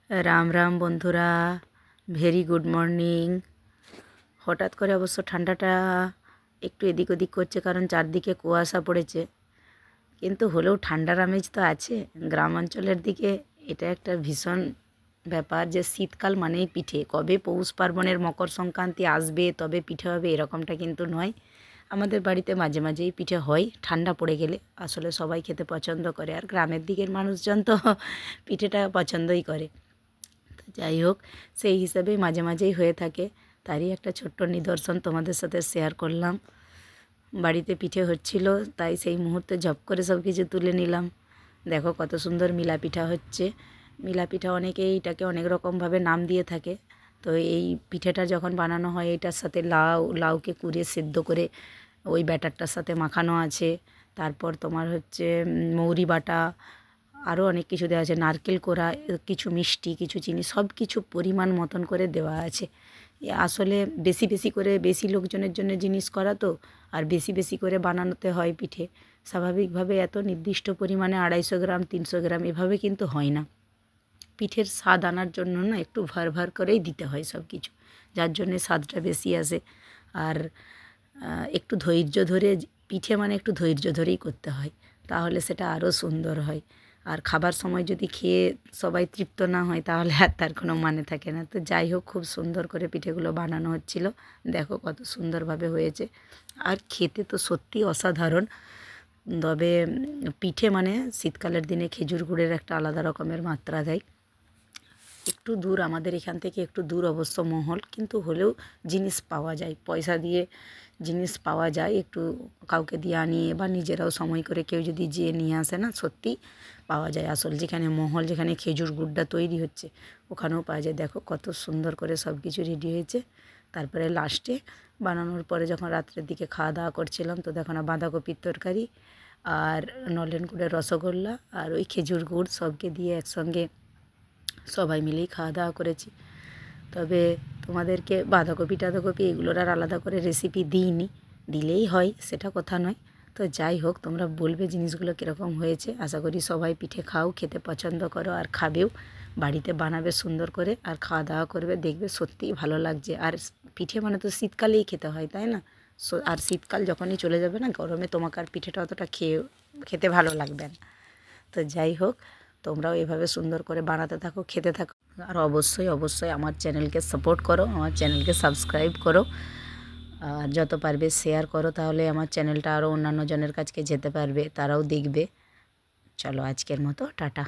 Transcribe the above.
राम राम बंधुरा very good morning. हठाৎ করে অবশ্য ঠান্ডাটা একটু এদিক ওদিক করছে, কারণ চারদিকে কুয়াশা পড়েছে, কিন্তু হলেও ঠান্ডার আমেজ তো আছে। গ্রাম অঞ্চলের দিকে এটা একটা ভীষণ ব্যাপার যে শীতকাল মানেই পিঠে। কবে পৌষ পার্বণের মকর সংক্রান্তি আসবে তবে পিঠে হবে এরকমটা কিন্তু নয়। আমাদের বাড়িতে মাঝে মাঝেই পিঠে হয় ঠান্ডা পড়ে গেলে। আসলে সবাই খেতে পছন্দ করে, আর গ্রামের দিকের মানুষজন তো পিঠেটা পছন্দই করে। যাই হোক, সেই হিসাবেই মাঝে মাঝেই হয়ে থাকে। তারই একটা ছোট্ট নিদর্শন তোমাদের সাথে শেয়ার করলাম। বাড়িতে পিঠে হচ্ছিল, তাই সেই মুহূর্তে ঝপ করে সব কিছু তুলে নিলাম। দেখো কত সুন্দর মিলা পিঠা হচ্ছে। মিলা পিঠা অনেকেই এটাকে অনেক রকমভাবে নাম দিয়ে থাকে। তো এই পিঠেটা যখন বানানো হয়, এটার সাথে লাউকে কুড়িয়ে সেদ্ধ করে ওই ব্যাটারটার সাথে মাখানো আছে। তারপর তোমার হচ্ছে মৌরি বাটা, আরও অনেক কিছু দেওয়া আছে, নারকেল কোড়া, কিছু মিষ্টি, কিছু চিনি, সব কিছু পরিমাণ মতন করে দেওয়া আছে। আসলে বেশি বেশি করে বেশি লোকজনের জন্য জিনিস করা তো, আর বেশি বেশি করে বানানোতে হয় পিঠে। স্বাভাবিকভাবে এত নির্দিষ্ট পরিমাণে 250 গ্রাম 300 গ্রাম এভাবে কিন্তু হয় না। পিঠের স্বাদ আনার জন্য না একটু ভার ভার করেই দিতে হয় সব কিছু, যার জন্যে স্বাদটা বেশি আসে। আর একটু ধৈর্য ধরে, পিঠে মানে একটু ধৈর্য ধরেই করতে হয়, তাহলে সেটা আরও সুন্দর হয়। আর খাবার সময় যদি খেয়ে সবাই তৃপ্ত না হয় তাহলে আর তার কোনো মানে থাকে না। তো যাই হোক, খুব সুন্দর করে পিঠেগুলো বানানো হচ্ছিল। দেখো কত সুন্দরভাবে হয়েছে, আর খেতে তো সত্যি অসাধারণ। তবে পিঠে মানে শীতকালের দিনে খেজুর গুড়ের একটা আলাদা রকমের মাত্রা দেয়। একটু দূর, আমাদের এখান থেকে একটু দূর অবশ্য মহল, কিন্তু হলেও জিনিস পাওয়া যায়, পয়সা দিয়ে জিনিস পাওয়া যায়। একটু কাউকে দিয়ে আনিয়ে বা নিজেরাও সময় করে কেউ যদি যেয়ে নিয়ে আসে না, সত্যি পাওয়া যায়। আসল যেখানে মহল, যেখানে খেজুর গুড়টা তৈরি হচ্ছে, ওখানেও পাওয়া যায়। দেখো কত সুন্দর করে সব কিছু রেডি হয়েছে। তারপরে লাস্টে বানানোর পরে যখন রাত্রের দিকে খাওয়া দাওয়া করছিলাম, তো দেখো না বাঁধাকপির তরকারি আর নলেন গুড়ের রসগোল্লা আর ওই খেজুর গুড় সবকে দিয়ে একসঙ্গে সবাই মিলেই খাওয়া দাওয়া করেছি। তবে তোমাদেরকে বাঁধাকপি টাধাকপি এগুলোর আর আলাদা করে রেসিপি দিইনি, দিলেই হয় সেটা কথা নয়। তো যাই হোক, তোমরা বলবে জিনিসগুলো কীরকম হয়েছে। আশা করি সবাই পিঠে খাও, খেতে পছন্দ করো, আর খাবেও। বাড়িতে বানাবে সুন্দর করে আর খাওয়া দাওয়া করবে, দেখবে সত্যিই ভালো লাগছে। আর পিঠে মানে তো শীতকালেই খেতে হয়, তাই না? আর শীতকাল যখনই চলে যাবে না, গরমে তোমাকে আর পিঠেটা অতটা খেতে ভালো লাগবে না। তো যাই হোক, তোমরাও এভাবে সুন্দর করে বানাতে থাকো, খেতে থাকো, আর অবশ্যই অবশ্যই আমার চ্যানেলকে সাপোর্ট করো, আমার চ্যানেলকে সাবস্ক্রাইব করো, আর যত পারবে শেয়ার করো, তাহলে আমার চ্যানেলটা আরও অন্যান্য জনের কাছে যেতে পারবে, তারাও দেখবে। চলো আজকের মতো টাটা।